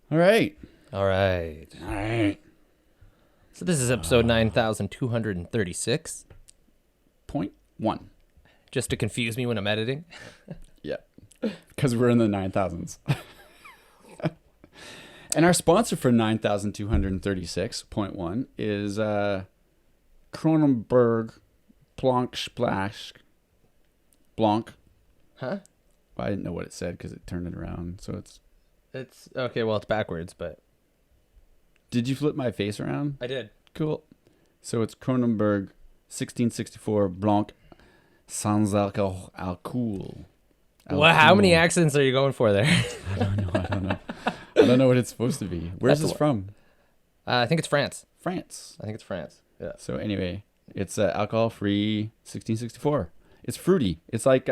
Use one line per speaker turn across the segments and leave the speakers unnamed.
All right.
All right.
All right.
So this is episode 9236.
0.1.
Just to confuse me when I'm editing.
Yeah. Because we're in the 9,000s. And our sponsor for 9,236.1 is Kronenberg Blanc Splash. Blanc.
Huh?
Well, I didn't know what it said because it turned it around. So it's.
It's okay. Well, it's backwards, but
Did you flip my face around?
I did.
Cool. So it's Kronenberg 1664 Blanc Sans Alcool.
Well, how many accents are you going for there?
I don't know. I don't know what it's supposed to be. Where's this from?
I think it's France.
France.
I think it's France. Yeah.
So anyway, it's alcohol-free 1664. It's fruity. It's like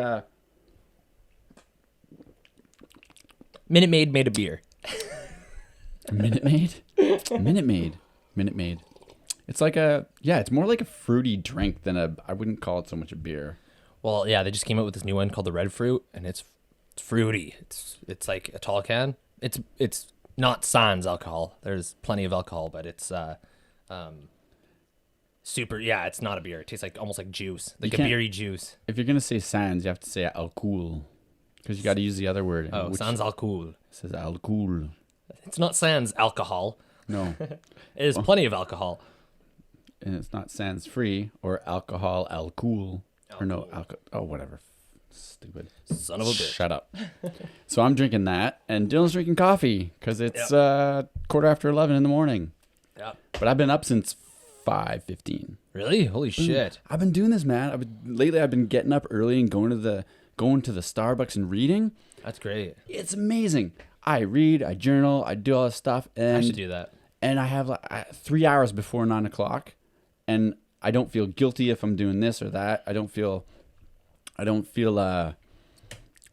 Minute Maid made a beer.
Minute Maid. Minute Maid. It's like it's more like a fruity drink than I wouldn't call it so much a beer.
Well, yeah, they just came out with this new one called the Red Fruit, and it's fruity. It's like a tall can. It's not sans alcohol. There's plenty of alcohol, but it's super. Yeah, it's not a beer. It tastes like almost like juice, like a beery juice.
If you're gonna say sans, you have to say alcool, because you got to use the other word.
Oh, sans alcool.
It says alcool.
It's not sans alcohol.
No.
It is plenty of alcohol.
And it's not sans free or alcohol alcool. Or no, whatever. Stupid.
Son of a bitch.
Shut up. So I'm drinking that, and Dylan's drinking coffee because it's 11:15 in the morning.
Yeah.
But I've been up since 5:15.
Really? Holy shit.
I've been doing this, man. Lately I've been getting up early and going to the Starbucks and reading.
That's great.
It's amazing. I read, I journal, I do all this stuff, and
I should do that.
And I have 3 hours before 9 o'clock, and I don't feel guilty if I'm doing this or that. I don't feel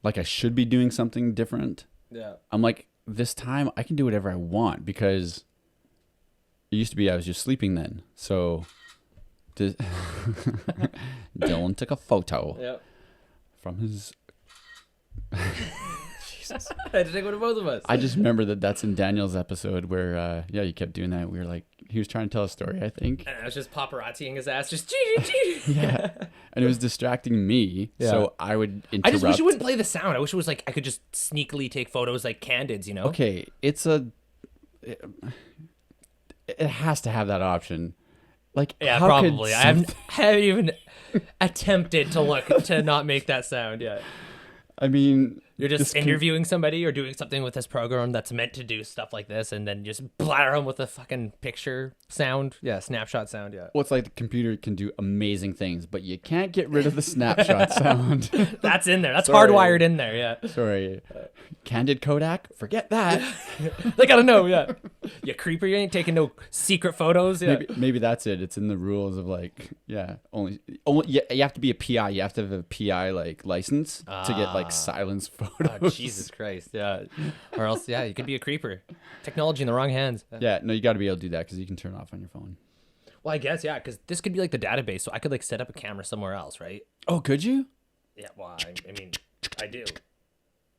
like I should be doing something different.
Yeah.
I'm like, this time I can do whatever I want, because it used to be I was just sleeping then. So Dylan took a photo from his... Jesus.
I had to take one of both of us.
I just remember that's in Daniel's episode where, you kept doing that. We were like, he was trying to tell a story, I think.
And I was just paparazziing his ass, just
yeah. And it was distracting me, so I would interrupt.
I just wish it wouldn't play the sound. I wish it was like I could just sneakily take photos like candids, you know?
Okay, it has to have that option. Like,
yeah,
how
probably. I haven't even attempted to not make that sound yet.
I mean,
you're just interviewing somebody or doing something with this program that's meant to do stuff like this, and then just blather them with a fucking picture sound. Yeah, snapshot sound, yeah.
Well, it's like the computer can do amazing things, but you can't get rid of the snapshot sound.
That's in there. That's hardwired in there, yeah.
Sorry. Candid Kodak? Forget that.
They gotta know, yeah. You creeper, you ain't taking no secret photos, yeah.
Maybe that's it. It's in the rules of like, only you have to be a PI. You have to have a PI like license to get like silence photos.
Oh, Jesus Christ, yeah. Or else, you could be a creeper. Technology in the wrong hands.
Yeah, no, you got to be able to do that because you can turn it off on your phone.
Well, I guess, yeah, because this could be like the database, so I could like set up a camera somewhere else, right?
Oh, could you?
Yeah, well, I mean, I do.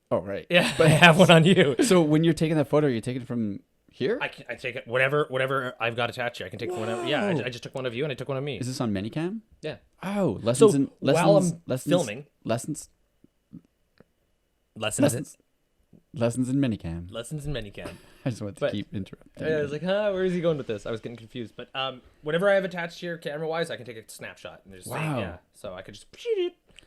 Oh, right.
Yeah, but I have one on you.
So when you're taking that photo, you're taking it from here?
I take it whatever I've got attached here. I can take it from whatever. Yeah, I just took one of you and I took one of me.
Is this on Minicam?
Yeah.
Oh,
while I'm filming.
Lessons in Minicam.
Lessons in Minicam.
I just want to keep interrupting.
I was like, where is he going with this? I was getting confused. But whatever I have attached here camera-wise, I can take a snapshot. And there's so I could just...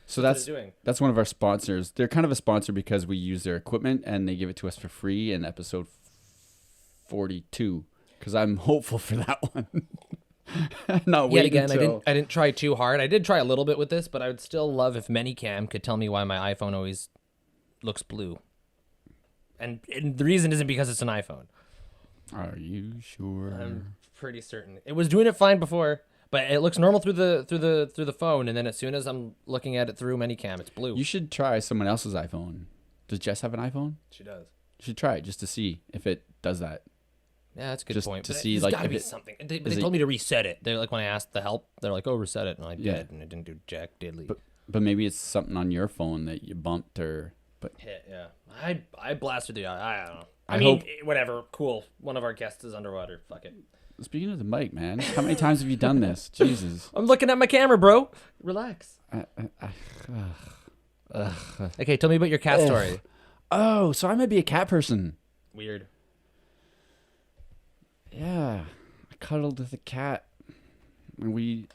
So that's one of our sponsors. They're kind of a sponsor because we use their equipment and they give it to us for free in episode 42. Because I'm hopeful for that one. Not waiting
again, I didn't try too hard. I did try a little bit with this, but I would still love if Minicam could tell me why my iPhone always looks blue. And the reason isn't because it's an iPhone.
Are you sure?
I'm pretty certain. It was doing it fine before, but it looks normal through the phone, and then as soon as I'm looking at it through Minicam, it's blue.
You should try someone else's iPhone. Does Jess have an iPhone?
She does.
You should try it just to see if it does that.
Yeah, that's a good
just
point.
To
but
see,
there's
like,
gotta be something. They told me to reset it. They're like, when I asked the help, they're like, "Oh, reset it," and I did, and it didn't do jack diddly.
But maybe it's something on your phone that you bumped or. But
hit, yeah. I blasted the. I don't know. I mean, whatever. Cool. One of our guests is underwater. Fuck it.
Speaking of the mic, man, how many times have you done this? Jesus.
I'm looking at my camera, bro. Relax. Okay, tell me about your cat story.
Oh, so I might be a cat person.
Weird.
Yeah, I cuddled with a cat. And me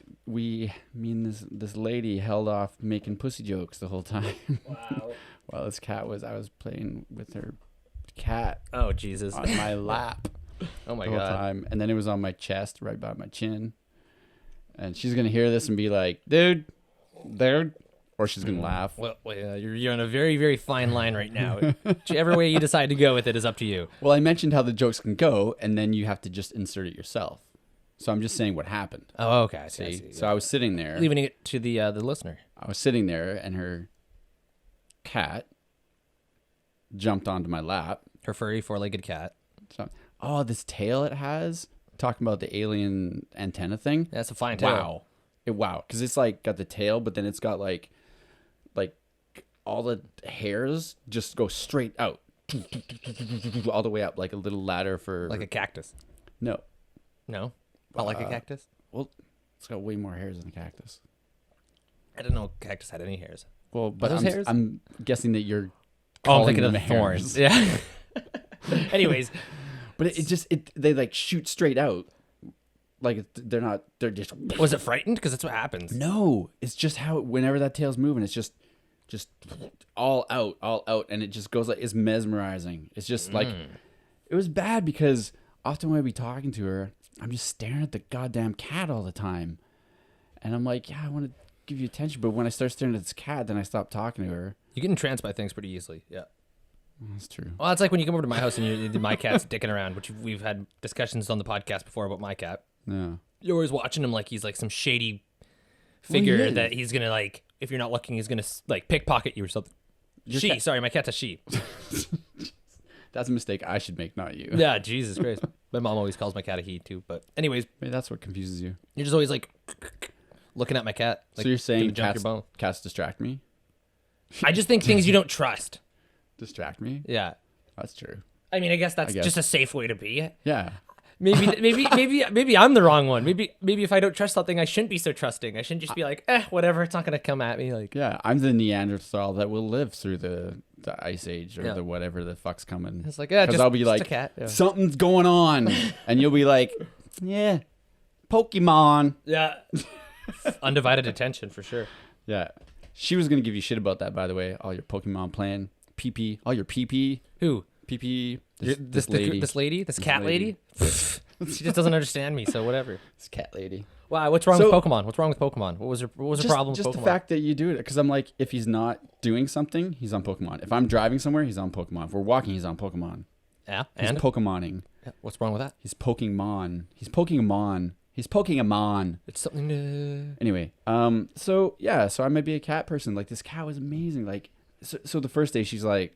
and this lady held off making pussy jokes the whole time.
Wow.
While I was playing with her cat.
Oh, Jesus.
On my lap.
Oh my
the whole
God.
time. And then it was on my chest, right by my chin. And she's gonna hear this and be like, dude, or she's gonna laugh.
Well, you're on a very, very fine line right now. Whichever way you decide to go with it is up to you.
Well, I mentioned how the jokes can go, and then you have to just insert it yourself. So I'm just saying what happened.
Oh, okay. I see.
So I was sitting there.
Leaving it to the listener.
I was sitting there, and her cat jumped onto my lap.
Her furry four-legged cat.
So, this tail it has. Talking about the alien antenna thing.
That's a fine tail.
Wow. Because it's like got the tail, but then it's got like all the hairs just go straight out. All the way up, like a little ladder for...
Like a cactus.
No.
No? Not like a cactus?
Well, it's got way more hairs than a cactus.
I didn't know cactus had any hairs.
Well, but
those hairs?
I'm guessing that you're...
I'm thinking of
the
the thorns. Yeah. Anyways.
But they like shoot straight out. Like they're just...
Was it frightened? Because that's what happens.
No, it's just how, whenever that tail's moving, it's just all out. And it just goes like, it's mesmerizing. It's just like, it was bad because often when I'd be talking to her, I'm just staring at the goddamn cat all the time. And I'm like, yeah, I want to give you attention. But when I start staring at this cat, then I stop talking to her.
You get entranced by things pretty easily. Yeah.
That's true.
Well, it's like when you come over to my house and my cat's dicking around, which we've had discussions on the podcast before about my cat.
Yeah.
You're always watching him like he's like some shady figure that he's going to like, if you're not looking, he's going to like pickpocket you or something. Sorry, my cat's a she.
That's a mistake I should make, not you.
Yeah, Jesus Christ. My mom always calls my cat a he too. But anyways.
Maybe that's what confuses you.
You're just always like looking at my cat. Like,
so you're saying
cats
distract me?
I just think things you don't trust.
Distract me?
Yeah.
That's true.
I mean, I guess that's just a safe way to be.
Yeah.
Maybe I'm the wrong one. Maybe if I don't trust something, I shouldn't be so trusting. I shouldn't just be like, whatever. It's not gonna come at me. Like,
yeah, I'm the Neanderthal that will live through the ice age or the whatever the fuck's coming.
It's like, because
I'll be like,
a cat. Yeah.
Something's going on, and you'll be like, yeah, Pokemon.
Yeah. Undivided attention for sure.
Yeah, she was gonna give you shit about that, by the way. All your Pokemon playing, PP, all your PP.
Who?
PP.
This cat lady. She just doesn't understand me, so whatever.
This cat lady.
Wow, what's wrong with Pokemon? What's wrong with Pokemon? What was her problem with Pokemon?
Just the fact that you do it, because I'm like, if he's not doing something, he's on Pokemon. If I'm driving somewhere, he's on Pokemon. If we're walking, he's on Pokemon.
Yeah,
he's Pokemoning.
Yeah, what's wrong with that?
He's Pokemon. He's Pokemon. He's Pokemon.
It's something to...
Anyway, so I might be a cat person. Like, this cat was amazing. Like, so the first day she's like,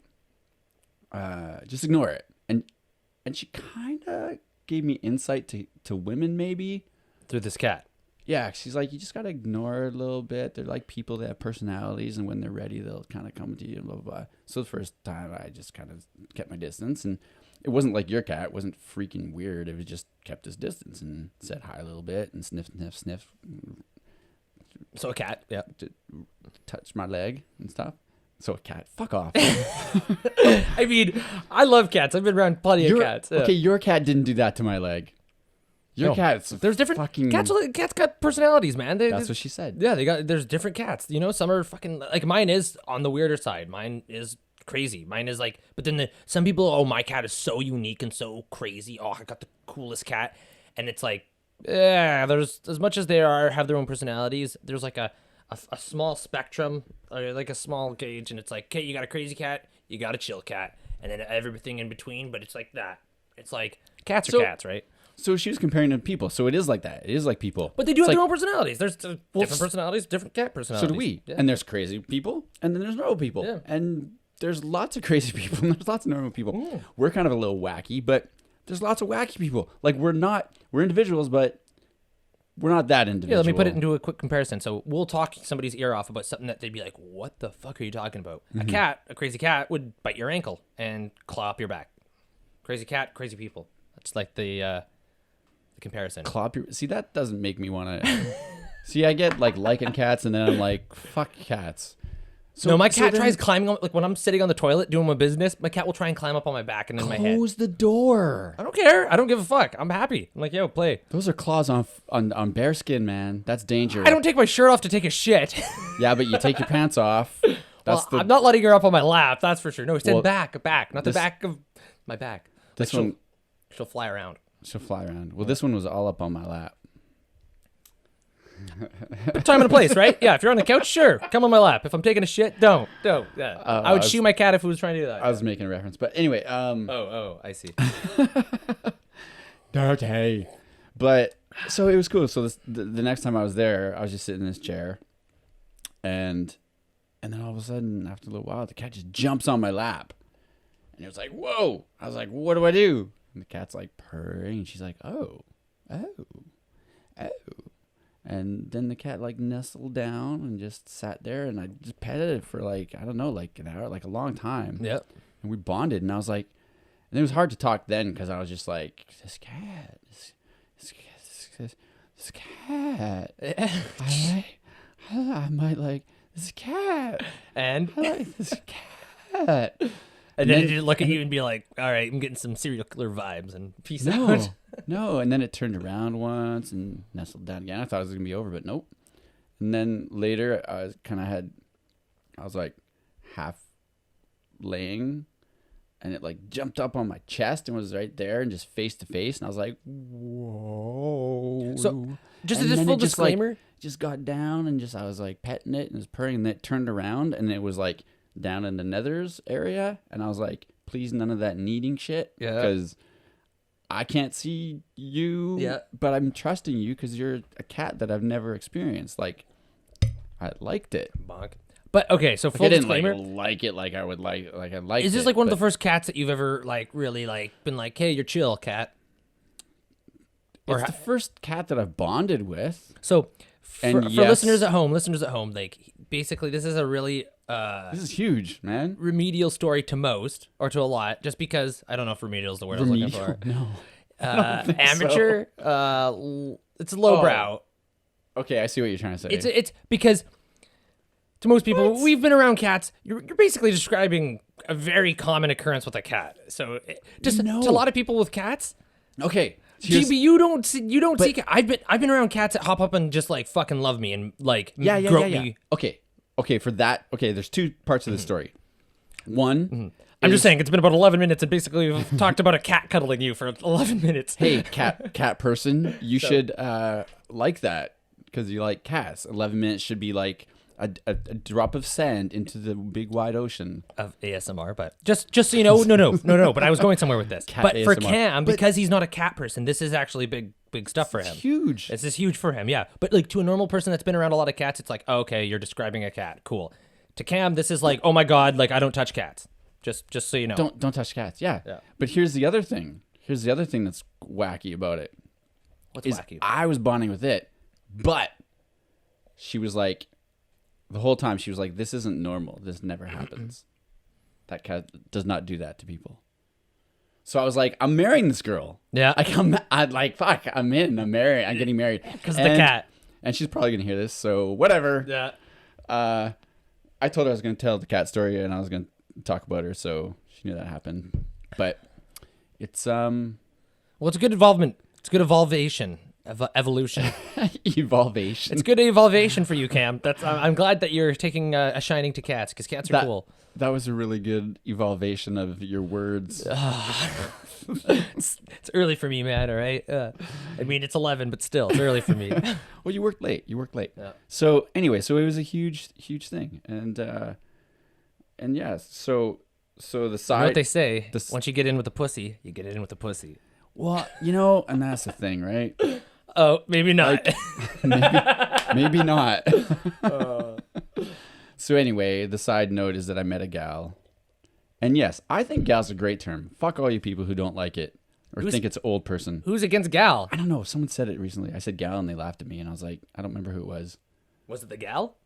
just ignore it. And she kind of gave me insight to women, maybe.
Through this cat.
Yeah, she's like, you just got to ignore it a little bit. They're like people that have personalities, and when they're ready, they'll kind of come to you and blah, blah, blah. So the first time, I just kind of kept my distance. And it wasn't like your cat. It wasn't freaking weird. It was just kept his distance and said hi a little bit and sniff, sniff, sniff.
So a cat, yeah.
Touch my leg and stuff. So a cat, fuck off.
I mean, I love cats. I've been around plenty of cats. Yeah.
Okay, your cat didn't do that to my leg. Your cat's
there's different
fucking...
Cats got personalities, man.
That's what she said.
Yeah, there's different cats. You know, some are fucking... Like, mine is on the weirder side. Mine is crazy. Mine is like... But then some people, my cat is so unique and so crazy. Oh, I got the coolest cat. And it's like, there's... As much as they have their own personalities, there's like a small spectrum, or like a small gauge, and it's like, okay, you got a crazy cat, you got a chill cat, and then everything in between, but it's like that. It's like, cats are cats, right?
So she was comparing to people, so it is like that. It is like people.
But they do have their own personalities. There's different personalities, different cat personalities.
So do we.
Yeah.
And there's crazy people, and then there's normal people.
Yeah.
And there's lots of crazy people, and there's lots of normal people. We're kind of a little wacky, but there's lots of wacky people. Like, we're individuals, but we're not that individual.
Yeah, let me put it into a quick comparison. So we'll talk somebody's ear off about something that they'd be like, what the fuck are you talking about? A crazy cat, would bite your ankle and claw up your back. Crazy cat, crazy people. That's like the comparison.
Claw people. See, that doesn't make me want to. See, I get like liking cats, and then I'm like, fuck cats.
So, no, my cat tries climbing on, like when I'm sitting on the toilet doing my business, my cat will try and climb up on my back and in my head.
Close the door.
I don't care. I don't give a fuck. I'm happy. I'm like, yo, play.
Those are claws on bear skin, man. That's dangerous.
I don't take my shirt off to take a shit.
Yeah, but you take your pants off.
I'm not letting her up on my lap. That's for sure. No, stand back, not the back of my back.
This
like
one,
she'll fly around.
She'll fly around. Well, this one was all up on my lap.
Time and a place, right? Yeah, if you're on the couch, sure, come on my lap. If I'm taking a shit, don't. Yeah. I would shoot my cat if it was trying to do that.
I was making a reference, but anyway.
Oh, I see.
Dirty. But so it was cool. So the next time I was there, I was just sitting in this chair, and then all of a sudden, after a little while, the cat just jumps on my lap, and it was like, whoa! I was like, what do I do? And the cat's like purring, and she's like, oh. And then the cat like nestled down and just sat there, and I just petted it for like, I don't know, like an hour, like a long time.
Yep.
And we bonded, and I was like, and it was hard to talk then because I was just like, this cat. I might like this cat.
And
I like this cat.
And then it didn't look at you and be like, all right, I'm getting some serial killer vibes and peace out.
No, and then it turned around once and nestled down again. I thought it was going to be over, but nope. And then later, I was like half laying, and it like jumped up on my chest and was right there and just face to face. And I was like, whoa.
So just a full disclaimer.
Just got down and I was like petting it and it was purring, and then it turned around and it was like down in the nethers area. And I was like, please, none of that kneading shit.
Yeah.
Because I can't see you, but I'm trusting you because you're a cat that I've never experienced. Like, I liked it.
Bonk. But okay, so full disclaimer.
I didn't like it like I would like I liked it.
Is this like one of the first cats that you've ever like really like been like, hey, you're chill, cat?
It's the first cat that I've bonded with.
So for listeners at home, like basically this is a really
this is huge, man.
Remedial story to most, or to a lot, just because I don't know if remedial is the word I was looking for.
No.
Amateur. It's lowbrow.
Okay, I see what you're trying to say.
It's because to most people, we've been around cats. You're basically describing a very common occurrence with a cat. So to a lot of people with cats.
Okay.
GB, you don't see. I've been around cats that hop up and just like fucking love me and like grope me.
Okay, for that. Okay, there's two parts of the story. One,
I'm just saying it's been about 11 minutes and basically we've talked about a cat cuddling you for 11 minutes.
Hey, cat person, you should like that because you like cats. 11 minutes should be like a drop of sand into the big wide ocean of
ASMR. But just so you know, no. But I was going somewhere with this. But ASMR. For Cam, because he's not a cat person, this is actually big stuff for him.
Huge.
This is huge for him. Yeah. But like to a normal person that's been around a lot of cats, it's like, oh, okay, you're describing a cat. Cool. To Cam, this is like, oh my god, like I don't touch cats. Just so you know.
Don't touch cats. Yeah. But here's the other thing. Here's the other thing that's wacky about it.
What's wacky?
I was bonding with it, but she was like, the whole time she was like, this isn't normal. This never happens. That cat does not do that to people. So I was like, I'm marrying this girl.
Yeah.
I'm like, fuck, I'm getting married.
Because of the cat.
And she's probably going to hear this, so whatever.
Yeah.
I told her I was going to tell the cat story and I was going to talk about her, so she knew that happened. But it's
well, it's a good involvement. It's good evolution. Evolution.
Evolvation.
It's good evolvation for you, Cam. I'm glad that you're taking a shining to cats because cats are cool.
That was a really good evolvation of your words.
It's early for me, man. All right. I mean, it's 11, but still, it's early for me.
Well, you worked late.
Yeah.
So anyway, it was a huge thing, and yeah, so the side.
You know what they say? Once you get in with the pussy, you get in with the pussy.
Well, and that's the thing, right?
Oh, maybe not.
Like, maybe not. So anyway, the side note is that I met a gal. And yes, I think gal's a great term. Fuck all you people who don't like it or think it's old person.
Who's against gal?
I don't know. Someone said it recently. I said gal and they laughed at me and I was like, I don't remember who it was.
Was it the gal?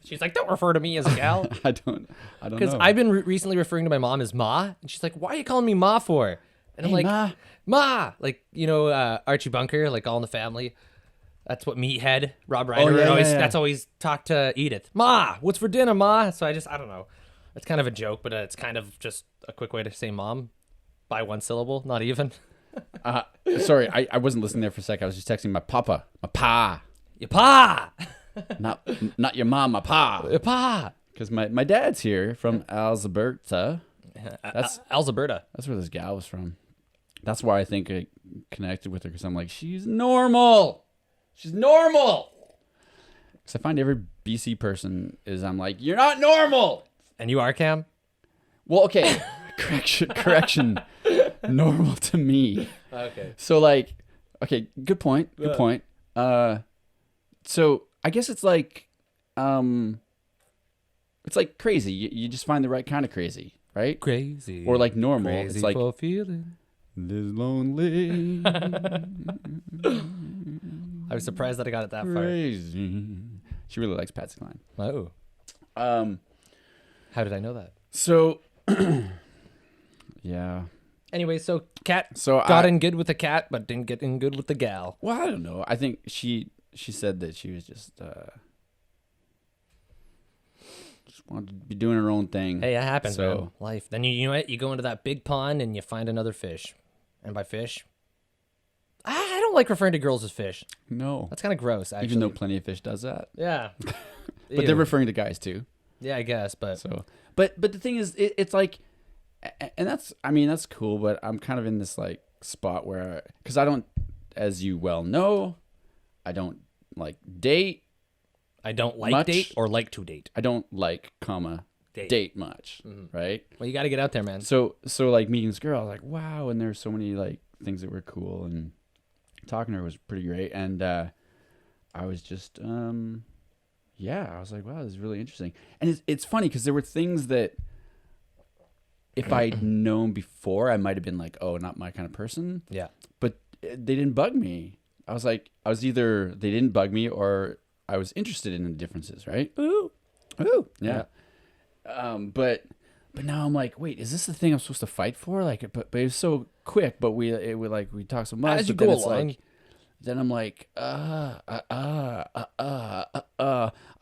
She's like, don't refer to me as a gal.
I don't
Because
know.
I've been recently referring to my mom as Ma, and she's like, why are you calling me Ma for? And I'm
Hey,
like, Ma. Like, Archie Bunker, like All in the Family. That's what Meathead, Rob Reiner, that's always talked to Edith. Ma, what's for dinner, Ma? So I don't know. It's kind of a joke, but it's kind of just a quick way to say mom by one syllable, not even.
Sorry, I wasn't listening there for a sec. I was just texting my papa, my pa.
Your pa.
Not your mom, my pa.
Your pa.
Because my dad's here from Alberta. That's
Alberta.
That's where this gal was from. That's why I think I connected with her, because I'm like, she's normal. She's normal. Because I find every BC person I'm like, you're not normal.
And you are, Cam?
Well, okay. Correction. Normal to me.
Okay.
So like, okay, good point. Good point. So I guess it's like crazy. You just find the right kind of crazy, right?
Crazy.
Or like normal.
Crazy
it's like
for feeling.
this lonely.
I was surprised that I got it that far.
Crazy. She really likes Patsy Cline.
Oh. How did I know that?
So yeah.
Anyway, so cat
So
got in good with the cat, but didn't get in good with the gal.
Well, I don't know. I think she said that she was just wanted to be doing her own thing.
Hey, that happens,
So-
man. Life. Then you know what? You go into that big pond and you find another fish. And by fish, I don't like referring to girls as fish.
No.
That's kind of gross, actually.
Even though Plenty of Fish does that.
Yeah.
But
Ew.
they're referring to guys too.
Yeah, I guess, but
So, but the thing is, it's like, and that's cool. But I'm kind of in this like spot where, because I don't, as you well know, I don't like date.
I don't like
much.
date or like to date.
I don't like, date much, right?
Well, you got to get out there, man.
So like meeting this girl, I was like, wow, and there's so many like things that were cool, and talking to her was pretty great, and I was just I was like, wow, this is really interesting. And it's funny because there were things that if I'd known before, I might have been like, oh, not my kind of person.
Yeah.
But they didn't bug me. I was like, either they didn't bug me or I was interested in the differences, right? Ooh. Yeah. But now I'm like, wait, is this the thing I'm supposed to fight for? Like, but it was so quick, but we talk so much.
As you
but then
go
it's
along.
like, then I'm like, I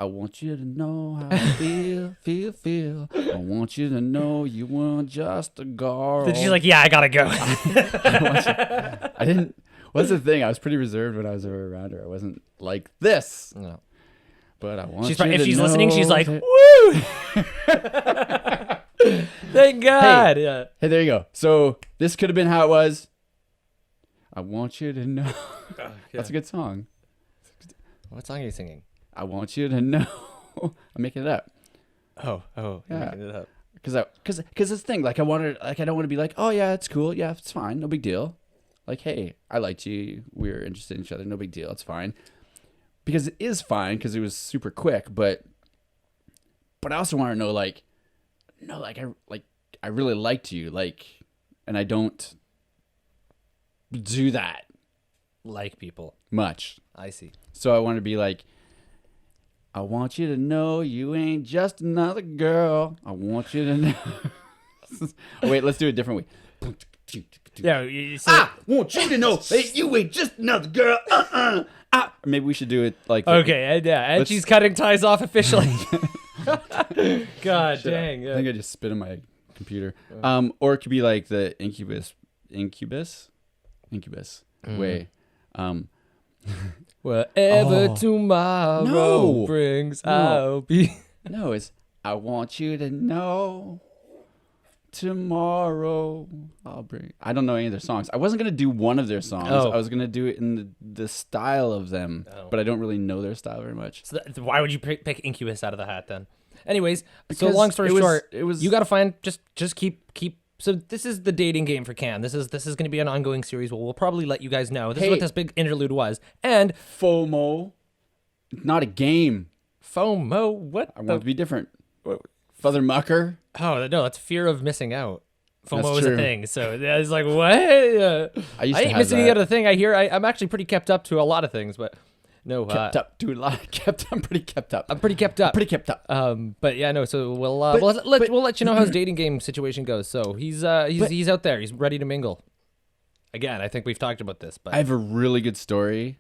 want you to know how I feel. I want you to know you weren't just a girl.
Then she's like, yeah, I got to go.
I didn't. What's the thing? I was pretty reserved when I was around her. I wasn't like this.
No.
But I want
She's
you
if
to
she's
know
listening, she's like,
that-
woo! Thank God. Yeah.
Hey, there you go. So this could have been how it was. I want you to know. That's a good song.
What song are you singing?
I want you to know. I'm making it up.
Oh, you're
Yeah.
making it up.
Because this thing, like I don't want to be like, oh yeah, it's cool. Yeah, it's fine. No big deal. Like, hey, I liked you. We were interested in each other. No big deal. It's fine. Because it is fine because it was super quick. But I also want to know I really liked you. Like, and I don't do that
Like people.
much.
I see.
So I want to be like, I want you to know you ain't just another girl. I want you to know. Oh, wait, let's do it a different way.
Yeah.
I want you to know that you ain't just another girl. Maybe we should do it like.
Okay. And
Let's-
she's cutting ties off officially. God dang.
I
Yeah.
think I just spit on my computer. Or it could be like the incubus way.
Whatever
Oh.
tomorrow
No.
brings,
No.
I'll be.
No, it's I want you to know tomorrow I'll bring. I don't know any of their songs. I wasn't gonna do one of their songs.
Oh.
I was gonna do it in the style of them, but I don't really know their style very much.
So why would you pick Incubus out of the hat then? Anyways, so
Because
long story
it was-
short,
it was-
you got to find just keep. So this is the dating game for Cam. This is going to be an ongoing series. We'll probably let you guys know. This is what
Hey.
this big interlude was. And
FOMO, not a game.
FOMO. What?
I want it to be different. Father Mucker.
Oh no, that's fear of missing out. FOMO
That's
is a
true.
thing. So it's like what?
I used
I
to
ain't
have
missing
that.
out a thing. I'm actually pretty kept up to a lot of things, but No,
kept up, dude. I'm pretty kept up.
I'm pretty kept up.
Pretty kept up.
But yeah, no. So we'll let you know how his dating game situation goes. So he's out there. He's ready to mingle. Again, I think we've talked about this, but
I have a really good story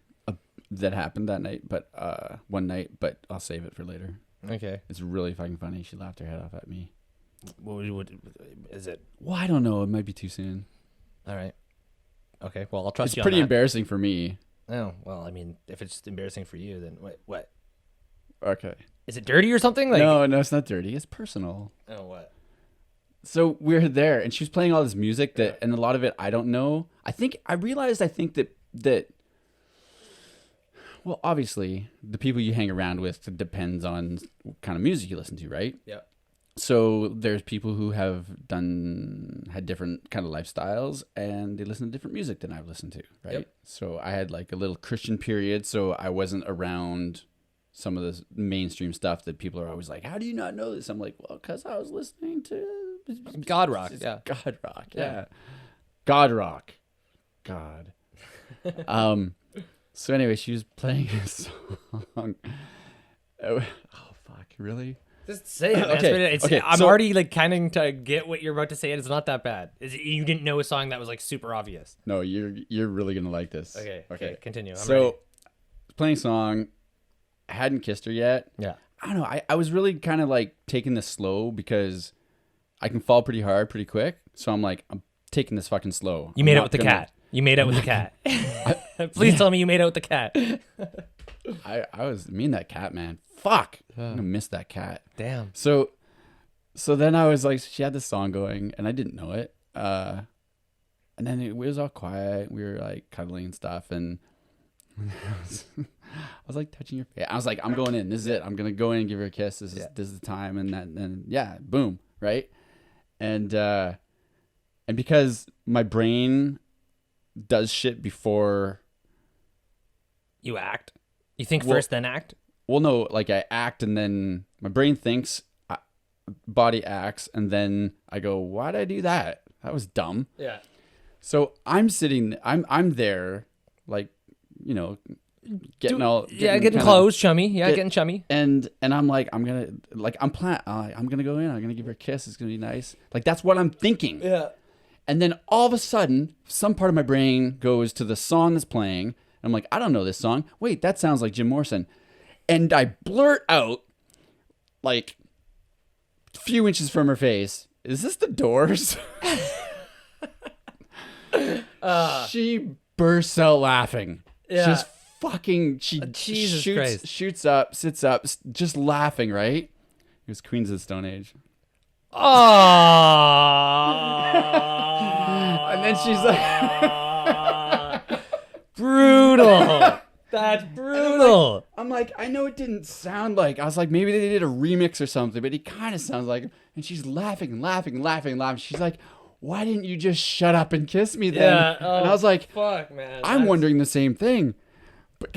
that happened that night, but one night, but I'll save it for later.
Okay.
It's really fucking funny. She laughed her head off at me.
What is it?
Well, I don't know. It might be too soon.
All right. Okay. Well, I'll trust you.
It's pretty embarrassing for me.
Oh, well, I mean, if it's embarrassing for you, then what?
Okay.
Is it dirty or something? Like
No, it's not dirty. It's personal.
Oh, what?
So we're there, and she was playing all this music and a lot of it I don't know. I think that. Well, obviously, the people you hang around with depends on what kind of music you listen to, right?
Yeah.
So there's people who had different kind of lifestyles, and they listen to different music than I've listened to, right?
Yep.
So I had like a little Christian period, so I wasn't around some of the mainstream stuff that people are always like, "How do you not know this?" I'm like, "Well, because I was listening to
God rock." Yeah.
God rock. Yeah. God rock. God. So anyway, she was playing a song. Oh fuck! Really?
Just say it.
Okay.
I'm already like kind of to get what you're about to say. And it's not that bad. You didn't know a song that was like super obvious.
No, you're really gonna like this.
Okay. Continue. I'm
so,
ready.
Playing a song. I hadn't kissed her yet.
Yeah.
I don't know. I was really kind of like taking this slow because I can fall pretty hard pretty quick. So I'm like, I'm taking this fucking slow.
You made out with the cat. You made out with the cat. Please tell me you made out with the cat.
I was me and that cat, man. Fuck. I'm gonna miss that cat.
Damn.
So then I was like, she had this song going, and I didn't know it. And then it was all quiet. We were like cuddling and stuff, and I was like touching your face. I was like, I'm going in. This is it. I'm gonna go in and give her a kiss. This is the time. And then boom, right? And because my brain does shit before
you act. You think first, then act.
Well, no, like I act, and then my brain thinks, body acts, and then I go, "Why'd I do that? That was dumb."
Yeah.
So I'm sitting. I'm there, like, getting
close, chummy. Yeah, getting chummy.
And I'm like, I'm gonna go in. I'm gonna give her a kiss. It's gonna be nice. Like that's what I'm thinking.
Yeah.
And then all of a sudden, some part of my brain goes to the song that's playing. And I'm like, I don't know this song. Wait, that sounds like Jim Morrison. And I blurt out, like, a few inches from her face, "Is this the Doors?" She bursts out laughing.
Yeah.
Just fucking, shoots up, sits up, just laughing, right? It was Queens of the Stone Age.
Oh.
And then she's like,
brutal. That's brutal.
I'm like, I know it didn't sound like, I was like, maybe they did a remix or something, but it kind of sounds like, and she's laughing and laughing and laughing and laughing. She's like, "Why didn't you just shut up and kiss me then?"
Yeah,
and I was like,
fuck, man.
I'm wondering the same thing. But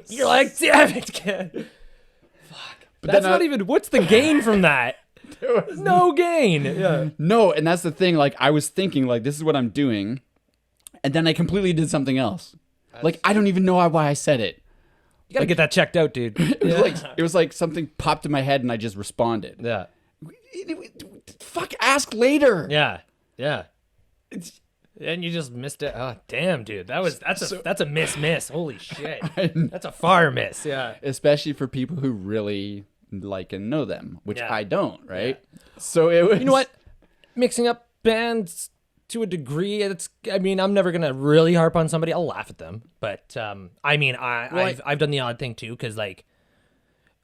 you're like, "Damn it, kid." Fuck. But that's not even, what's the gain from that? There was no gain. Yeah.
No, and that's the thing. Like, I was thinking, like, this is what I'm doing, and then I completely did something else. Like, I don't even know why I said it.
You gotta get that checked out, dude.
It was like something popped in my head, and I just responded.
Yeah.
Fuck, ask later.
Yeah. Yeah. And you just missed it. Oh, damn, dude. That's a miss. Holy shit. That's a far miss. Yeah.
Especially for people who really like and know them, which I don't, right? Yeah. So it was.
You know what? Mixing up bands to a degree, I'm never gonna really harp on somebody. I'll laugh at them, but I've done the odd thing too, because like,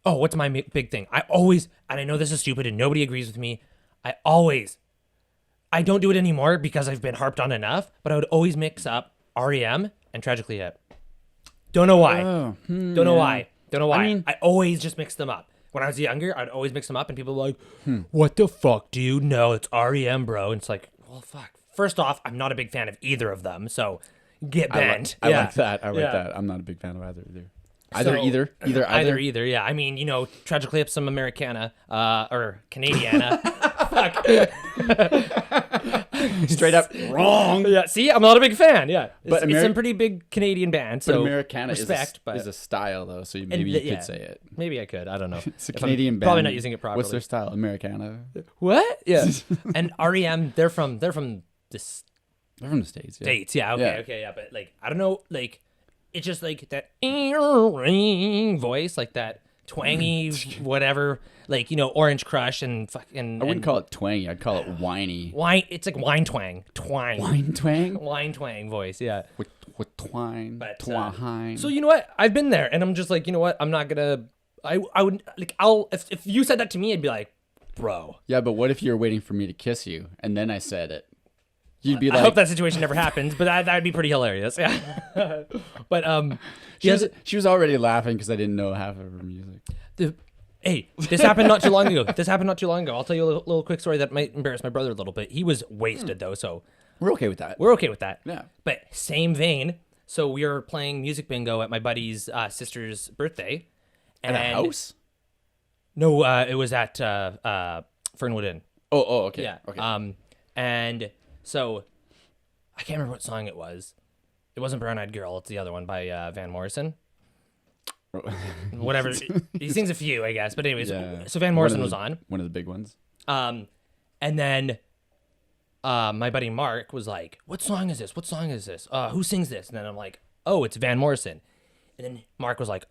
oh, what's my big thing? I always, and I know this is stupid and nobody agrees with me. I don't do it anymore because I've been harped on enough, but I would always mix up REM and Tragically Hip. Don't know why. Don't know why. I mean, I always just mix them up. When I was younger, I'd always mix them up, and people were like, "What the fuck, dude? No, it's REM, bro." And it's like, well, fuck. First off, I'm not a big fan of either of them, so get bent.
I like that. I like that. I'm not a big fan of either. Either.
Yeah. I mean, Tragically Hip, some Americana, or Canadiana. Fuck.
Straight up wrong.
Yeah, see, I'm not a big fan. Yeah,
But
it's a pretty big Canadian band. So
But Americana
respect,
is a style, though, so maybe you could say it.
Maybe I could. I don't know.
It's a Canadian band.
Probably not using it properly.
What's their style? Americana.
What? Yeah. And REM, they're from this
They're from the States. Yeah.
States. Yeah. Okay.
Yeah.
Okay. Yeah. But like, I don't know. Like, it's just like that voice, like that twangy, whatever. Like, you know, Orange Crush and fucking.
I wouldn't call it twangy. I'd call it whiny.
Wine. It's like wine twang. Twang.
Wine twang.
Wine twang voice. Yeah.
With twine.
But,
twine.
So you know what? I've been there, and I'm just like, you know what? I'm not gonna. I would like. If you said that to me, I'd be like, bro.
Yeah, but what if you're waiting for me to kiss you and then I said it? You'd be like,
I hope that situation never happens, but that would be pretty hilarious. Yeah. But
she was already laughing because I didn't know half of her music.
Hey, this happened not too long ago. I'll tell you a little quick story that might embarrass my brother a little bit. He was wasted though, so
we're okay with that.
We're okay with that.
Yeah.
But same vein. So we were playing music bingo at my buddy's sister's birthday.
At a house?
No, it was at Fernwood Inn.
Oh, okay.
Yeah.
Okay.
And so I can't remember what song it was. It wasn't Brown Eyed Girl. It's the other one by Van Morrison. Whatever. He sings a few, I guess. But anyways, so Van Morrison was on.
One of the big ones.
And then my buddy Mark was like, what song is this? What song is this? Who sings this? And then I'm like, oh, it's Van Morrison. And then Mark was like,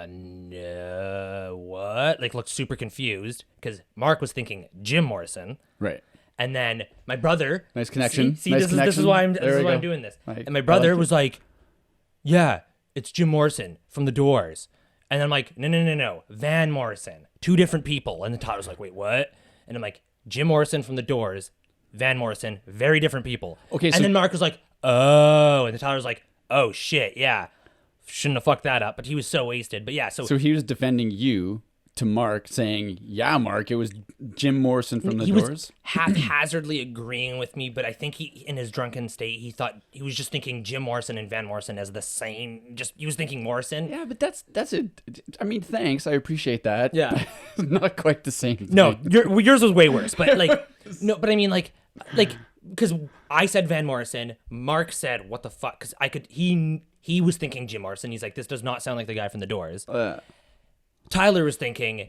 no, what? Like, looked super confused because Mark was thinking Jim Morrison.
Right.
And then my brother.
Nice connection.
See, this is why I'm doing this. And my brother was like, yeah, it's Jim Morrison from The Doors. And I'm like, no, Van Morrison. Two different people. And then Todd was like, wait, what? And I'm like, Jim Morrison from The Doors, Van Morrison, very different people.
Okay.
And then Mark was like, oh. And then Todd was like, oh, shit, yeah. Shouldn't have fucked that up. But he was so wasted. But yeah, so
he was defending you to Mark, saying, yeah, Mark, it was Jim Morrison from The Doors.
He was haphazardly agreeing with me, but I think he, in his drunken state, he thought he was just thinking Jim Morrison and Van Morrison as the same. He was thinking Morrison.
Yeah, but that's it. I mean, thanks. I appreciate that.
Yeah.
Not quite the same thing.
No, yours was way worse. But like, no, but I mean, like, because I said Van Morrison, Mark said, what the fuck? Because he was thinking Jim Morrison. He's like, this does not sound like the guy from The Doors. Tyler was thinking,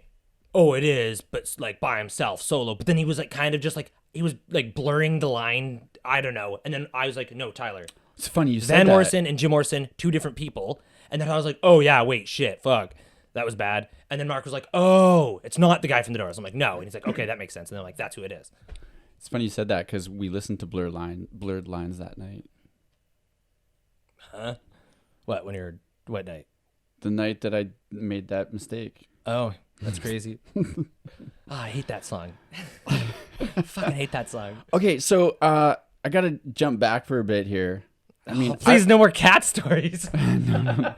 oh, it is, but like by himself, solo. But then he was like kind of just like, he was like blurring the line. I don't know. And then I was like, no, Tyler.
It's funny you said
Van
that.
Morrison and Jim Morrison, two different people. And then I was like, oh yeah, wait, shit, fuck. That was bad. And then Mark was like, oh, it's not the guy from The Doors. I'm like, no. And he's like, okay, that makes sense. And then I'm like, that's who it is.
It's funny you said that because we listened to Blurred Lines that night.
Huh? What night?
The night that I made that mistake.
Oh, that's crazy. I hate that song. Fucking hate that song.
Okay, so I gotta jump back for a bit here. I mean,
please, no more cat stories.
No.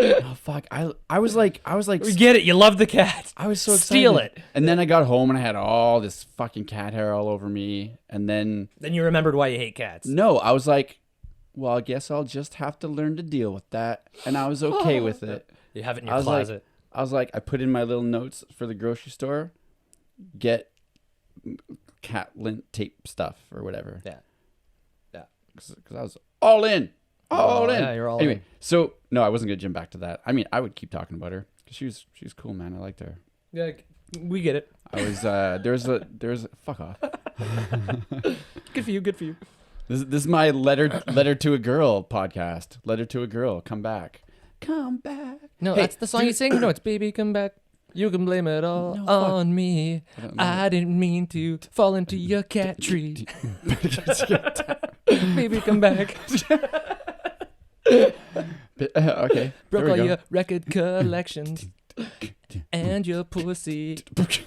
Oh fuck! I was like,
we get it. You love the cat.
I was so excited.
Steal it.
And then I got home and I had all this fucking cat hair all over me. And then
you remembered why you hate cats.
No, I was like, well, I guess I'll just have to learn to deal with that. And I was okay with it.
You have it in your closet.
I was like, I put in my little notes for the grocery store, get cat lint tape stuff or whatever.
Yeah.
Because I was all in. All in.
Yeah, you're all
anyway,
in.
So, no, I wasn't going to jump back to that. I mean, I would keep talking about her because she was cool, man. I liked her.
Yeah, we get it.
I was, there's a, fuck off.
Good for you.
This is my letter to a girl podcast. Letter to a girl. Come back.
No, hey, that's the song you sing. No, it's Baby Come Back. You can blame it all on me. I didn't mean to fall into your cat tree. Baby Come Back.
Okay.
Broke all your record collections. And your pussy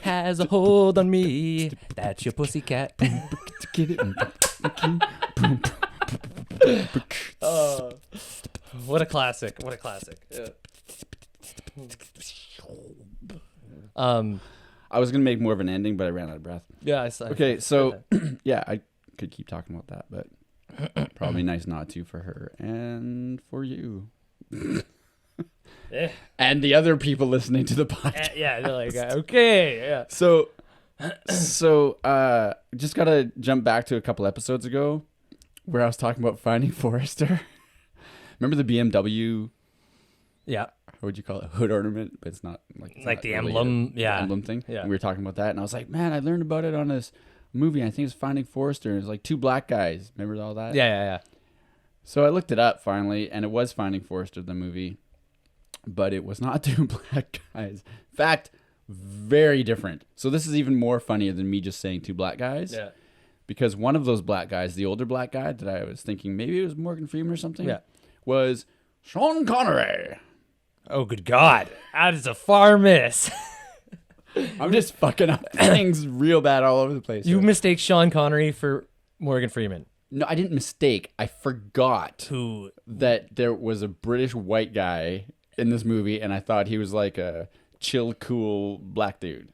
has a hold on me. That's your pussy cat. What a classic. Yeah.
I was gonna make more of an ending, but I ran out of breath.
Yeah, I saw.
Okay, so yeah, I could keep talking about that, but probably nice not to for her and for you. And the other people listening to the podcast.
Yeah, they're like, okay, yeah.
So So, just gotta jump back to a couple episodes ago where I was talking about Finding Forrester. Remember the BMW?
Yeah.
What would you call it? Hood ornament, but it's not like not
the
really
emblem.
the
Yeah.
emblem thing.
Yeah.
And we were talking about that, and I was like, man, I learned about it on this movie. I think it's Finding Forrester. It's like two black guys. Remember all that?
Yeah.
So I looked it up finally, and it was Finding Forrester, the movie, but it was not two black guys. In fact, very different. So this is even more funnier than me just saying two black guys.
Yeah.
Because one of those black guys, the older black guy that I was thinking maybe it was Morgan Freeman or something, was Sean Connery.
Oh, good God. That is a far miss.
I'm just fucking up things real bad all over the place.
You mistake Sean Connery for Morgan Freeman.
No, I didn't mistake. I forgot
Who?
that there was a British white guy in this movie, and I thought he was like a chill, cool black dude.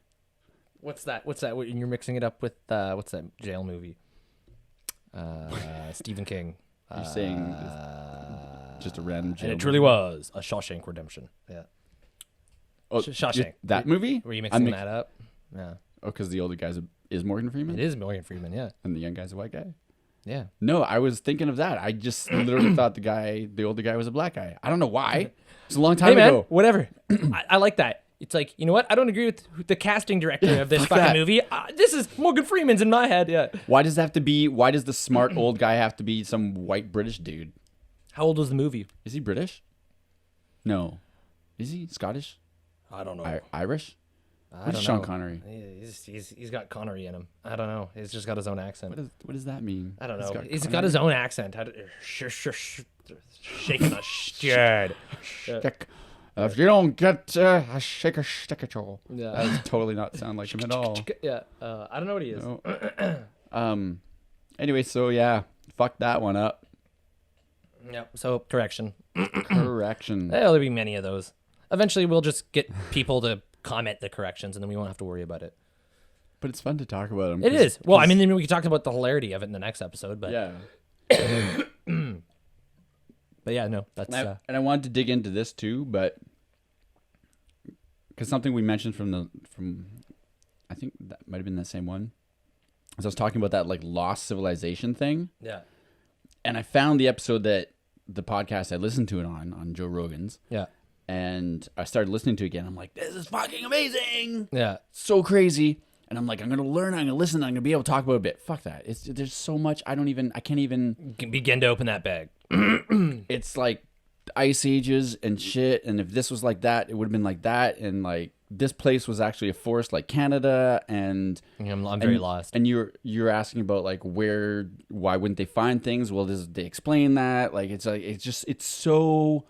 What's that? You're mixing it up with, what's that jail movie? Stephen King.
You're saying just a random jail
And it truly was a Shawshank Redemption. Yeah.
Oh,
Shawshank.
That movie?
Were you mixing that up? Yeah.
Oh, because the older guy is Morgan Freeman?
It is Morgan Freeman, yeah.
And the young guy's a white guy?
Yeah.
No, I was thinking of that. I just literally thought the older guy was a black guy. I don't know why. It's a long time ago.
Whatever. I like that. It's like, you know what? I don't agree with the casting director of this fucking movie. This is Morgan Freeman's in my head, yeah.
Why does the smart old guy have to be some white British dude?
How old was the movie?
Is he British? No. Is he Scottish?
I don't know.
Irish?
I don't
Sean
know.
Connery?
He's got Connery in him. I don't know. He's just got his own accent.
What does that mean?
I don't know. He's got his own accent. Shaking a shed.
If you don't get a shake a stick at all.
Yeah.
That does totally not sound like him at all.
Yeah. I don't know what he is.
No. Anyway, so yeah, fuck that one up.
Yep. So correction.
Correction.
There'll be many of those. Eventually, we'll just get people to comment the corrections, and then we won't have to worry about it.
But it's fun to talk about them.
It is. Well, I mean, we can talk about the hilarity of it in the next episode, but
yeah.
But yeah, no, that's.
And I wanted to dig into this too, but because something we mentioned from I think that might have been the same one. As I was talking about that like lost civilization thing.
Yeah.
And I found the episode that the podcast I listened to it on Joe Rogan's.
Yeah.
And I started listening to it again. I'm like, this is fucking amazing.
Yeah.
So crazy. And I'm like, I'm going to learn, I'm going to listen, I'm going to be able to talk about it a bit. Fuck that. There's so much. I can't even
begin to open that bag.
It's like ice ages and shit. And if this was like that, it would have been like that. And like this place was actually a forest like Canada. And
I'm very lost.
And you're asking about like why wouldn't they find things? Well, they explain that. Like, it's so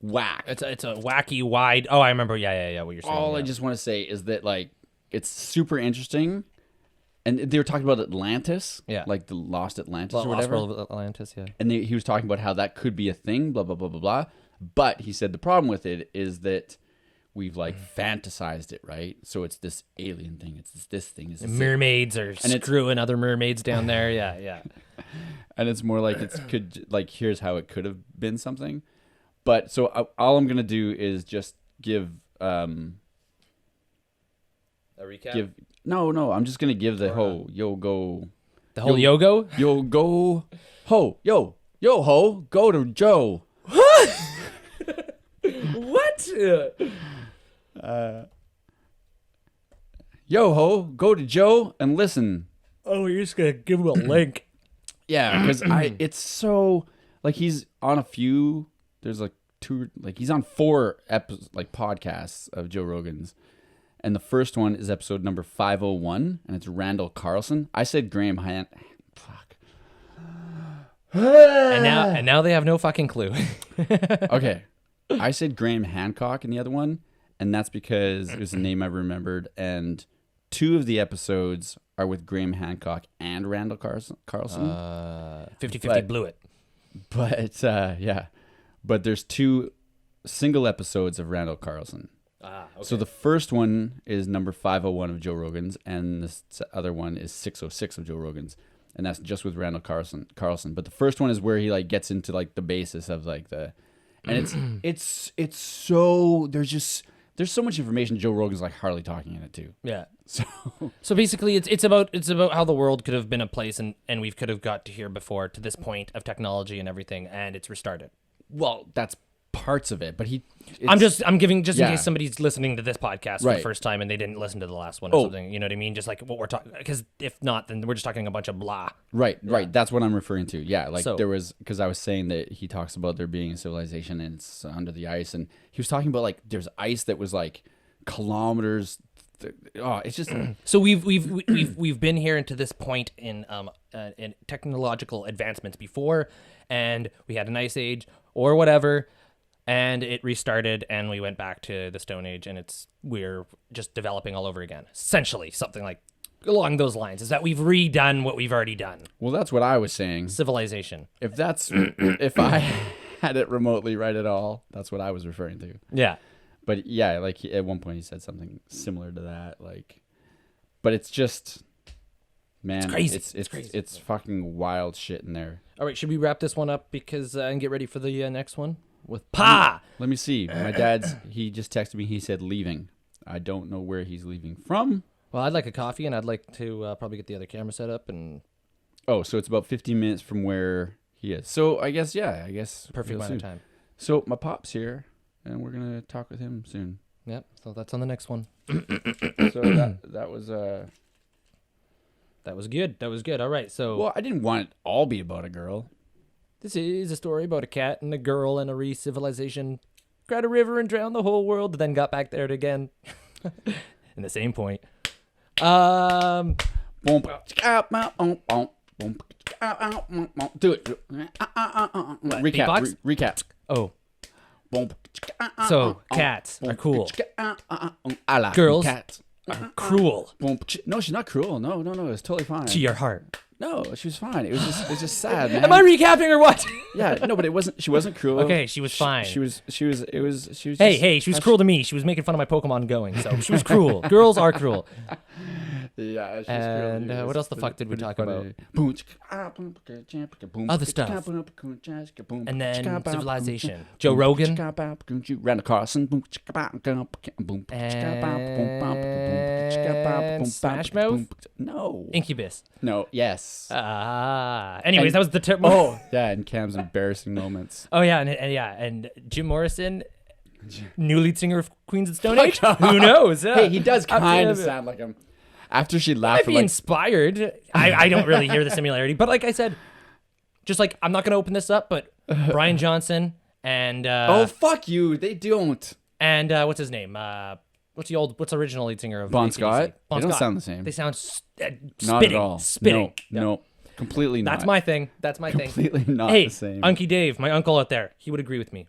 whack.
It's a wacky wide. Oh, I remember. Yeah. What you're saying.
All I just want to say is that like it's super interesting, and they were talking about Atlantis, like the lost Atlantis or whatever.
Lost World of Atlantis, yeah.
And he was talking about how that could be a thing, blah blah blah blah blah. But he said the problem with it is that we've like fantasized it, right? So it's this alien thing. It's this thing. It's this
mermaids are screwing other mermaids down there. Yeah.
And it's more like here's how it could have been something. But so all I'm gonna do is just give
a recap.
No. I'm just gonna give the whole yogo.
The whole yogo.
Yo go ho yo ho go to Joe.
What?
Yo ho go to Joe and listen.
Oh, you're just gonna give him a link.
Yeah, because it's so like he's on a few. There's like two, like he's on 4 podcasts of Joe Rogan's, and the first one is episode number 501, and it's Randall Carlson. I said Graham fuck.
and now they have no fucking clue.
Okay, I said Graham Hancock in the other one, and that's because it was a name I remembered, and 2 of the episodes are with Graham Hancock and Randall Carlson.
50-50 blew it.
But yeah. But there's 2 single episodes of Randall Carlson.
Okay.
So the first one is number 501 of Joe Rogan's, and the other one is 606 of Joe Rogan's, and that's just with Randall Carlson. But the first one is where he like gets into like the basis of like the, and it's so there's there's so much information. Joe Rogan's like hardly talking in it too.
Yeah.
So
basically, it's about how the world could have been a place, and we could have got to here before to this point of technology and everything, and it's restarted.
well, that's parts of it, but
I'm giving just in
Yeah.
case somebody's listening to this podcast for
Right.
the first time and they didn't listen to the last one or something. You know what I mean? Just like what we're talking. Because if not, then we're just talking a bunch of blah.
Right. That's what I'm referring to. Yeah, like
So-
there was, because I was saying that he talks about there being a civilization and it's under the ice, and he was talking about like there's ice that was like kilometers. It's just
So we've been here into this point in technological advancements before, and we had an ice age or whatever, and it restarted, and we went back to the Stone Age, and we're just developing all over again. Essentially, something like along those lines is that we've redone what we've already done.
well, that's what I was saying.
Civilization.
If I had it remotely right at all, that's what I was referring to.
Yeah.
But yeah, like at one point he said something similar to that. Like, but it's just, man,
It's crazy.
It's
crazy.
It's fucking wild shit in there.
All right, should we wrap this one up and get ready for the next one with Pa?
Let me see. My he just texted me. He said leaving. I don't know where he's leaving from.
Well, I'd like a coffee, and I'd like to probably get the other camera set up and
Oh, so it's about 15 minutes from where he is. So I guess
perfect
real
amount
soon.
of time.
So my pop's here, and we're gonna talk with him soon.
Yep. So that's on the next one.
So that was
That was good. That was good. All right. So
well, I didn't want it all be about a girl.
this is a story about a cat and a girl and a re-civilization. Cried a river and drowned the whole world, then got back there again. In the same point.
Do it.
Beatbox?
Recap.
Oh. So cats are cool. Girls
Cats.
are cruel
No, she's not cruel. No, it's totally fine.
to your heart.
No, she was fine. It was just sad, man.
Am I recapping or what?
Yeah, no, but she wasn't cruel.
Okay, she was fine.
She was
Hey, she was cruel to me. She was making fun of my Pokemon going, so she was cruel. Girls are cruel.
Yeah, she's
And
cruel.
what else the fuck did we talk about?
Other
Other stuff. And then civilization. Joe Rogan.
Randall Carlson.
And Smash Mouth?
No.
Incubus.
No. Yes.
Anyways, that was the term.
Oh, yeah, and Cam's embarrassing moments.
Oh yeah, and Jim Morrison, new lead singer of Queens of the Stone Age. Who knows? Yeah.
Hey, he does kind
Yeah,
of sound like him. After she laughed
Might
for
be
like
inspired. I don't really hear the similarity, but like I said, just like I'm not gonna open this up, but Brian Johnson and
oh fuck you, they don't.
and what's his name? What's the original lead singer of
Bon
AC/DC?
Scott?
Bon
They don't
Scott.
sound the same.
They sound
Not at all.
Spitting.
No, completely not.
That's my thing. That's my thing.
completely not
Hey,
the same.
Unky Dave, my uncle out there, he would agree with me.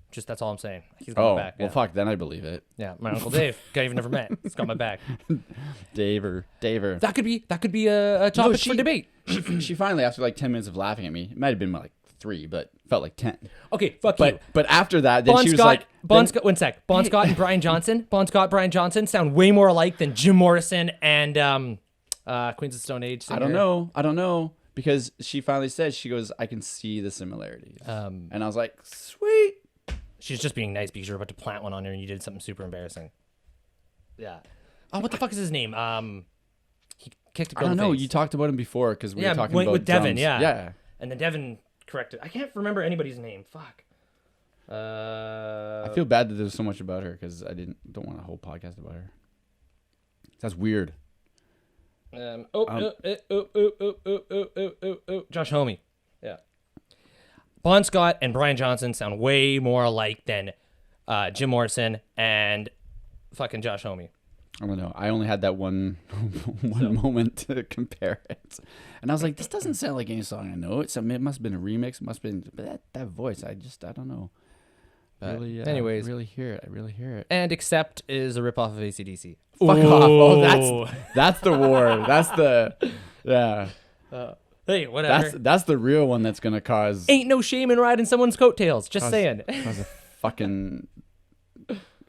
Just that's all I'm saying. He's got
Oh,
my back.
well,
Yeah.
fuck. Then I believe it.
Yeah, my uncle Dave, guy you've never met, he's got my back.
Daver.
That could be a topic for debate.
She finally, after like 10 minutes of laughing at me, it might have been like 3, but felt like 10.
Okay, fuck you.
But after that, then
Bon
she was
Scott,
like,
Bon Scott. One sec. Bon Scott and Brian Johnson. Bon Scott, Brian Johnson sound way more alike than Jim Morrison and Queens of the Stone Age.
I don't know. Because she finally said, she goes, I can see the similarities. And I was like, sweet.
She's just being nice because you're about to plant one on her and you did something super embarrassing. Yeah. Oh, what the fuck is his name? He kicked a girl
I don't
in the
know.
face.
You talked about him before because we were talking about
with Devin.
drums.
Yeah.
Yeah.
And then Devin corrected. I can't remember anybody's name. Fuck.
I feel bad that there's so much about her because I don't want a whole podcast about her. That's weird.
Josh Homme. Yeah. Bon Scott and Brian Johnson sound way more alike than Jim Morrison and fucking Josh Homme.
I don't know. I only had that one moment to compare it, and I was like, "This doesn't sound like any song I know." It must have been a remix. It must have been, but that voice, I don't know. Really,
anyways,
I really hear it.
And Accept is a ripoff of AC/DC.
Fuck off! Oh, that's the war. That's the
Hey, whatever.
That's the real one that's gonna cause
Ain't no shame in riding someone's coattails. Just saying.
cause a fucking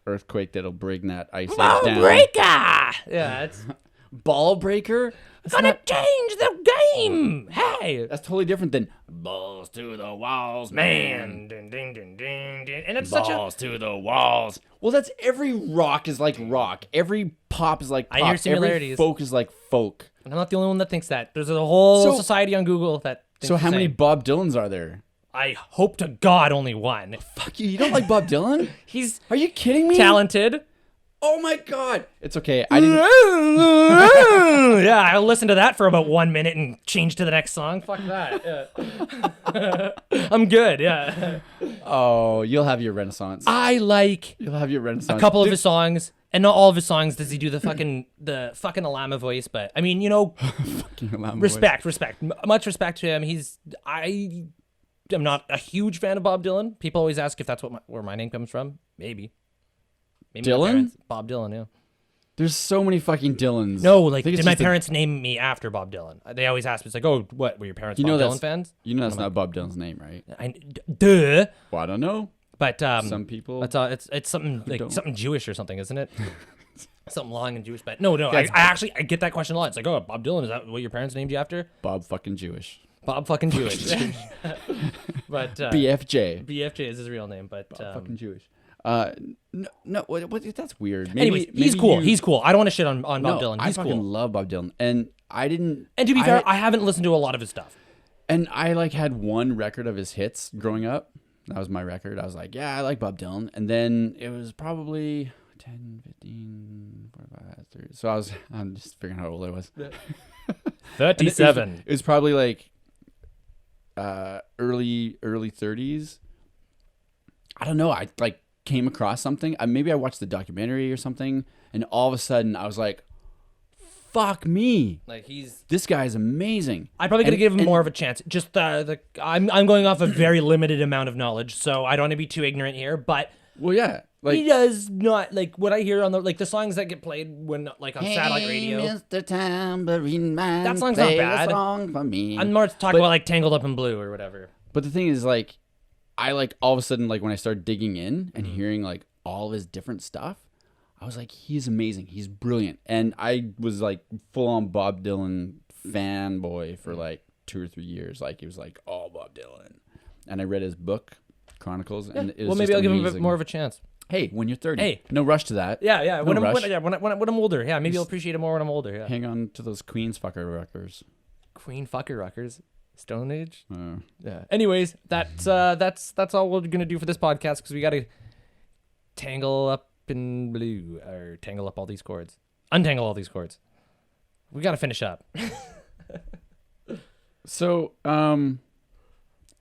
earthquake that'll bring that ice age down.
Breaker! Yeah, it's
Ball breaker.
gonna change the game. Hey. Why?
That's totally different than balls to the walls, man.
Ding, ding, ding, ding, ding. And it's
Balls to the walls. Well, that's every rock is like rock. Every pop is like pop.
I hear similarities.
Every folk is like folk.
And I'm not the only one that thinks that. There's a whole society on Google that thinks
So how
the
many
same.
Bob Dylans are there?
I hope to God only one.
Fuck you. You don't like Bob Dylan?
He's
Are you kidding me?
talented.
Oh my God. It's okay. I didn't.
Yeah, I'll listen to that for about 1 minute and change to the next song. Fuck that. Yeah. I'm good. Yeah.
Oh, you'll have your renaissance.
I like
You'll have your renaissance.
a couple of his songs, and not all of his songs does he do the fucking Alama voice. But I mean, you know,
Fucking Alama
respect. Much respect to him. I'm not a huge fan of Bob Dylan. People always ask if that's where my name comes from. Maybe my
Dylan?
parents- Bob Dylan, yeah.
There's so many fucking Dylans.
No,
I
like,
think it's
did my
just
parents name me after Bob Dylan? They always ask me, it's like, oh, what, were your parents
You know
Bob
that's-
Dylan fans?
You know that's not Bob Dylan's name, right?
Duh.
Well, I don't know.
But
Some people.
it's something like
don't.
something Jewish or something, isn't it? Something long and Jewish. But no,
Yeah,
I get that question a lot. It's like, oh, Bob Dylan, is that what your parents named you after?
Bob fucking Jewish.
Bob fucking Jewish. But
BFJ.
BFJ is his real name, but
Fucking Jewish. No, what, that's weird.
anyways, he's cool. He's cool. I don't want to shit on Bob Dylan. He's
I fucking
cool.
love Bob Dylan, and I didn't.
And to be fair, I haven't listened to a lot of his stuff.
And I like had one record of his hits growing up. That was my record. I was like, yeah, I like Bob Dylan. And then it was probably 10, 15, 45, 30. So I'm just figuring out how old I was.
37.
It was probably like early 30s. I don't know. I like came across something. Maybe I watched the documentary or something, and all of a sudden I was like, fuck me.
Like
This guy is amazing.
I probably gotta give him more of a chance. Just I'm going off a very limited amount of knowledge, so I don't want to be too ignorant here. But
Well, yeah. Like,
he does not like what I hear on the songs that get played when like on satellite radio.
Mr. Tambourine Man,
That song's not
play a
bad.
song for me.
I'm more talking about like Tangled Up in Blue or whatever.
But the thing is, like, I like all of a sudden, like when I started digging in and hearing like all of his different stuff, I was like, he's amazing. He's brilliant. And I was like full on Bob Dylan fanboy for like 2 or 3 years. Like, it was like, oh, Bob Dylan. And I read his book, Chronicles, and it was
Well, maybe
just
I'll give him
amazing.
more of a chance.
Hey, when you're 30.
Hey.
No rush to that.
Yeah.
No
When
rush.
I'm older. Yeah, maybe I'll appreciate it more when I'm older. Yeah.
Hang on to those Queens fucker records.
Queen fucker rockers. Stone Age.
Uh,
Yeah. Anyways, that's all we're gonna do for this podcast because we gotta tangle up in blue or tangle up all these chords, untangle all these chords. We gotta finish up.
So,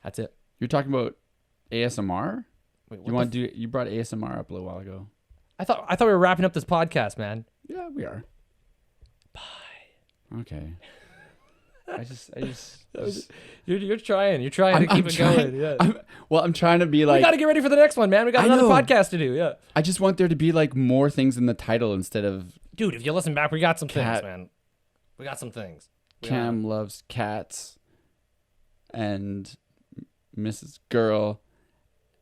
That's it.
you're talking about ASMR?
Wait,
You want to do? You brought ASMR up a little while ago.
I thought we were wrapping up this podcast, man.
Yeah, we are. Bye. Okay. I just
You're trying to keep it going. Yeah.
I'm trying to be
We
like.
gotta get ready for the next one, man. We got
I
another
know.
podcast to do. Yeah.
I just want there to be like more things in the title instead of
Dude, if you listen back, we got some
Cat.
things, man. We got some things.
Cam loves cats and Mrs. Girl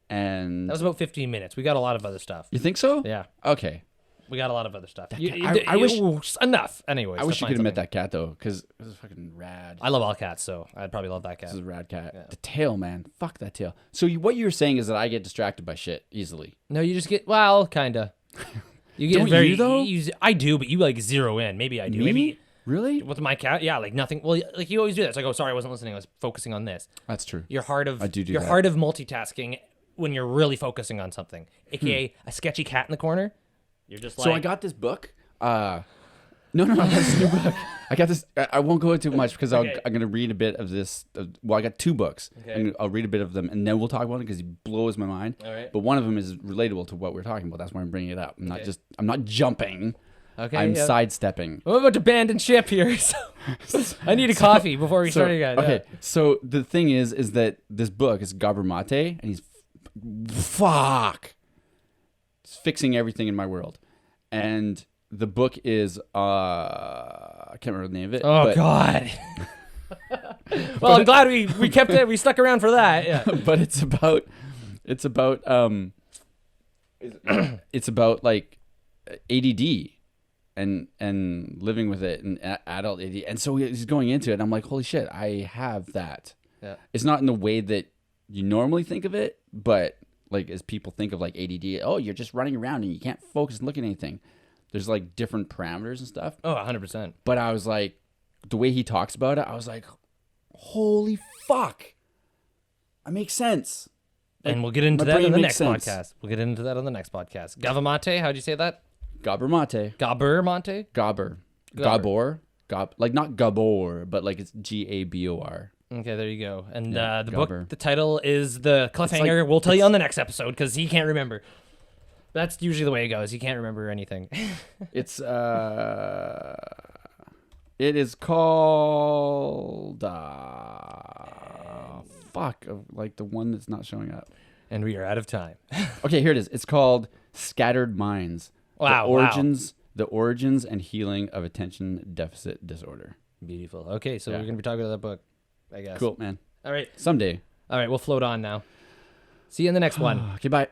and.
That was about 15 minutes. We got a lot of other stuff.
You think so?
Yeah.
Okay.
We got a lot of other stuff.
I wish-
enough. Anyways,
I wish you
to find
could have met
something.
that cat though, because it was fucking rad.
I love all cats, so I'd probably love that cat.
This is a rad cat.
Yeah.
The tail, man. Fuck that tail. So what you're saying is that I get distracted by shit easily.
No, you just get kinda. You get
Don't
very.
you, though?
I do, but you like zero in. Maybe I do.
Me?
Maybe
Really?
with my cat, yeah, like nothing. Well, like you always do that. It's like, oh, sorry, I wasn't listening. I was focusing on this.
That's true.
You're hard of.
I do
You're
that.
hard of multitasking when you're really focusing on something. AKA a sketchy cat in the corner. You're just like.
So I got this book. No, I got this new book. I got this. I won't go into much because
Okay.
I'm going to read a bit of this. Well, I got 2 books.
Okay.
And I'll read a bit of them, and then we'll talk about it because he blows my mind.
All right.
But one of them is relatable to what we're talking about. That's why I'm bringing it up. I'm not jumping.
Okay.
I'm
yeah.
sidestepping.
I'm about to abandon ship here. So I need a coffee before we start again.
Okay, so the thing is that this book is Gabor Mate, and he's It's fixing everything in my world, and the book is I can't remember the name of it.
Oh
but,
God. Well, I'm glad we kept it. We stuck around for that. Yeah.
But it's about like ADD, and living with it and adult ADD. And so he's going into it. And I'm like, holy shit, I have that.
Yeah.
It's not in the way that you normally think of it, but like as people think of like ADD, oh, you're just running around and you can't focus and look at anything. There's like different parameters and stuff.
Oh, 100%.
But I was like, the way he talks about it, I was like, holy fuck. It makes sense.
And we'll get into that in the next podcast. We'll get into that on the next podcast. Gavamate, how'd you say that?
Gabermate.
Gabermate?
Gabor. Like not Gabor, but like it's Gabor.
Okay, there you go. And
Yeah,
the
Gabber.
book, the title is The Cliffhanger.
like-
we'll tell you on the next episode because he can't remember. That's usually the way it goes. He can't remember anything.
It is called like the one that's not showing up.
And we are out of time.
Okay, here it is. It's called Scattered Minds.
Wow.
The origins and healing of attention deficit disorder.
Beautiful. Okay, so
Yeah.
we're going to be talking about that book, I guess.
Cool, man.
All right.
Someday.
All right, we'll float on now. See you in the next one.
Okay, bye.